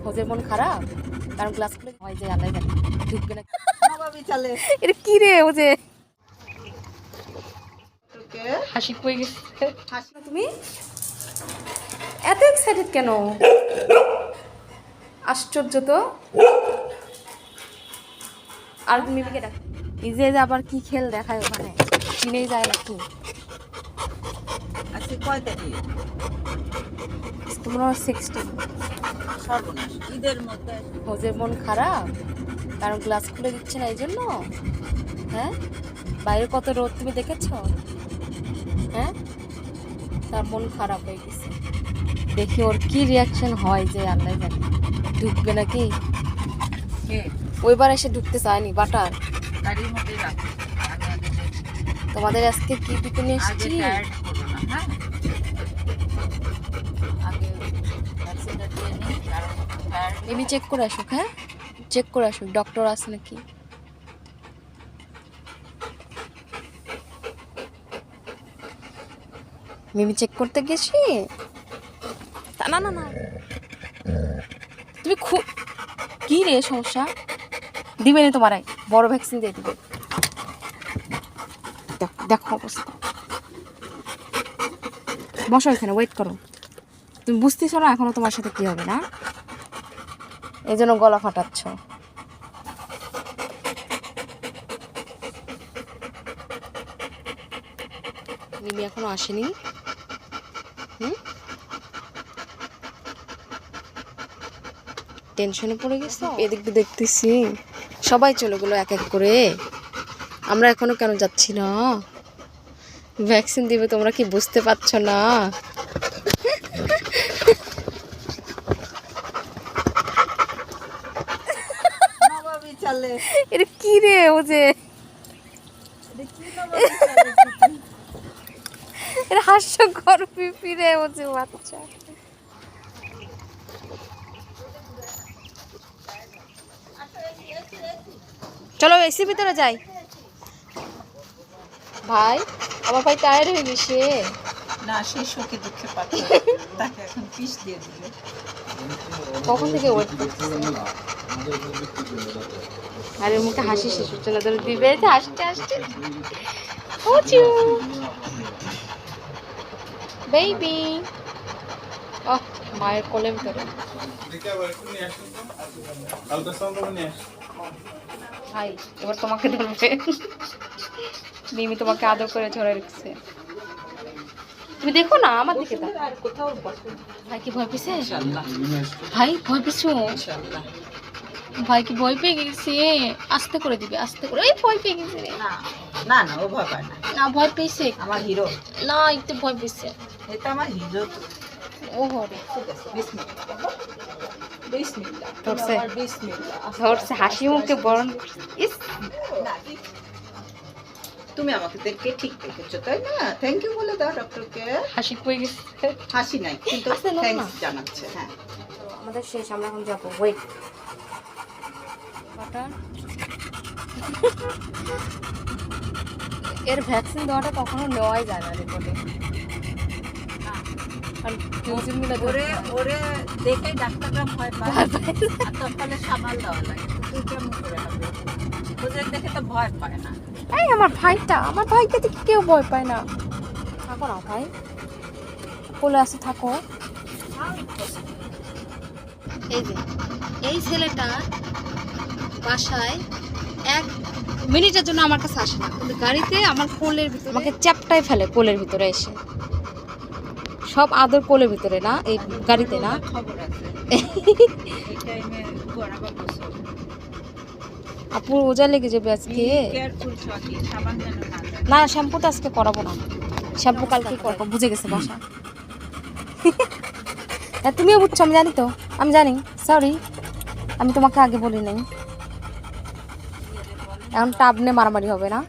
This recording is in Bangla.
হোজের মন খারাপ কারণ ক্লাস খুলে হয় যে আল্লাহ জানে ঢুকবে না চলে এটা কি রে হোজে তোকে হাসি পেয়ে গেছে হাসি তুমি এত এক্সাইটেড কেন আশ্চর্য তো আর মিমিকে ডাক ইজে যে আবার কি খেল দেখায় ওখানে চিনেই যায় নাকি আজকে কয় তারিখ? তোমরা 16 সর্বনাশ ঈদের মধ্যে হোজের মন খারাপ কারণ ক্লাস খুলে দিচ্ছে না এই জন্য হ্যাঁ বাইরে কত রোদ তুমি দেখেছো হ্যাঁ তার মন খারাপ হয়ে গেছে দেখি ওর কি রিয়াকশন হয় যে আল্লাহ জানে ঢুকবে নাকি কে ওইবার এসে ঢুকতে চায়নি বাটার গাড়ির মধ্যে রাখো তোমাদের আজকে কি দিতে নিয়ে এসেছি টায়ার্ড করো না হ্যাঁ আগে ভ্যাকসিনটা দিয়ে নিই কারণ টায়ার্ড এমনি চেক করে আসুক হ্যাঁ চেক করে আসুক ডক্টর আছে নাকি মিমি চেক করতে গেছি না না না তুমি খুব কি রে সমস্যা দিবে না তোমার বড় ভ্যাকসিন দিয়ে দিবে দেখো অবস্থা বসো এখানে ওয়েট করো তুমি বুঝতেছো না এখনো তোমার সাথে কি হবে না এই জন্য গলা ফাটাচ্ছ মিমি এখনো আসেনি টেনশনে পড়ে গেছো এদিক দিয়ে দেখতেছি সবাই চলে গেলো এক এক করে আমরা এখনো কেন যাচ্ছি না ভ্যাকসিন দিবে তোমরা কি বুঝতে পারছো না নবাবী চলে এটা কি রে ও যে এটা হাস্যকর পিপি রে ও যে বাচ্চা চলো এসি ভিতরে যাই ভাই আমার ভাই টায়ার্ড হয়ে গেছে না সেই শোকে দুঃখে পাচ্ছে তাকে এখন পিস দিয়ে দিলে কখন থেকে ওয়েট করতেছে আরে মুখে হাসি শেষ হচ্ছে না ধরে দিবে হাসতে হাসতে ওচু বেবি ওহ মায়ের কোলের ভিতরে ভাই এবার তোমাকে ধরবে মিমি তোমাকে আদর করে ধরে রেখেছে তুমি দেখো না আমার দিকে তাকাও। আর কোথাও বসো ভাই কি ভয় পেয়েছে ইনশাআল্লাহ ভাই ভয় পেয়েছো ইনশাআল্লাহ ভাই কি ভয় পেয়ে গেছে আস্তে করে দিবে আস্তে করে এই ভয় পেয়ে গেছে রে না না না ও ভয় পায় না না ভয় পেয়েছে আমার হিরো না একটু ভয় পেয়েছে এটা আমার হিরো ও হরে ঠিক আছে বিসমিল্লাহ বিসমিল্লাহ ধরছে। আমার বিসমিল্লাহ ধরছে হাসি মুখে বরণ ইস না, তুমি আমাকে দেখে ঠিক রেখেছো তাই না থ্যাংক ইউ বলে দাও ডক্টরকে হাসি পেয়ে গেছে হাসি নাই কিন্তু আচ্ছা, না, না। থ্যাঙ্কস জানাচ্ছে হ্যাঁ আমাদের শেষ আমরা এখন যাবো ওয়েট এর ভ্যাকসিন দেওয়াটা কখনো নেওয়াই যায় না রিপোর্টে ওরে ওরে দেখে ডাক্তাররা ভয় পায় আর তখন সামাল দেওয়া লাগে তুই কেমন করে হবে ওদের দেখে তো ভয় পায় না এই আমার ভাইকে দেখে কেউ ভয় পায় না থাকো না ভাই কোলে আসে থাকো এই যে এই ছেলেটা বাসায় 1 মিনিটের জন্য আমার কাছে আসে না কিন্তু গাড়িতে আমার কোলের ভিতরে আমাকে চ্যাপটাই ফেলে কোলের ভিতরে এসে সব আদর কোলের ভিতরে না এই গাড়িতে না খবর আছে এই টাইমে গড়াবা বসো আপু ওজা লেগে যাবে আজকে কেয়ারফুল চকি সাবান যেন না যায় না শ্যাম্পুটা আজকে করাবো না শ্যাম্পু কালকে করবো বুঝে গেছে বাসা হ্যাঁ তুমিও বুঝছো আমি জানি তো আমি জানি সরি আমি তোমাকে আগে বলি নাই এখন টাবনে মারামারি হবে না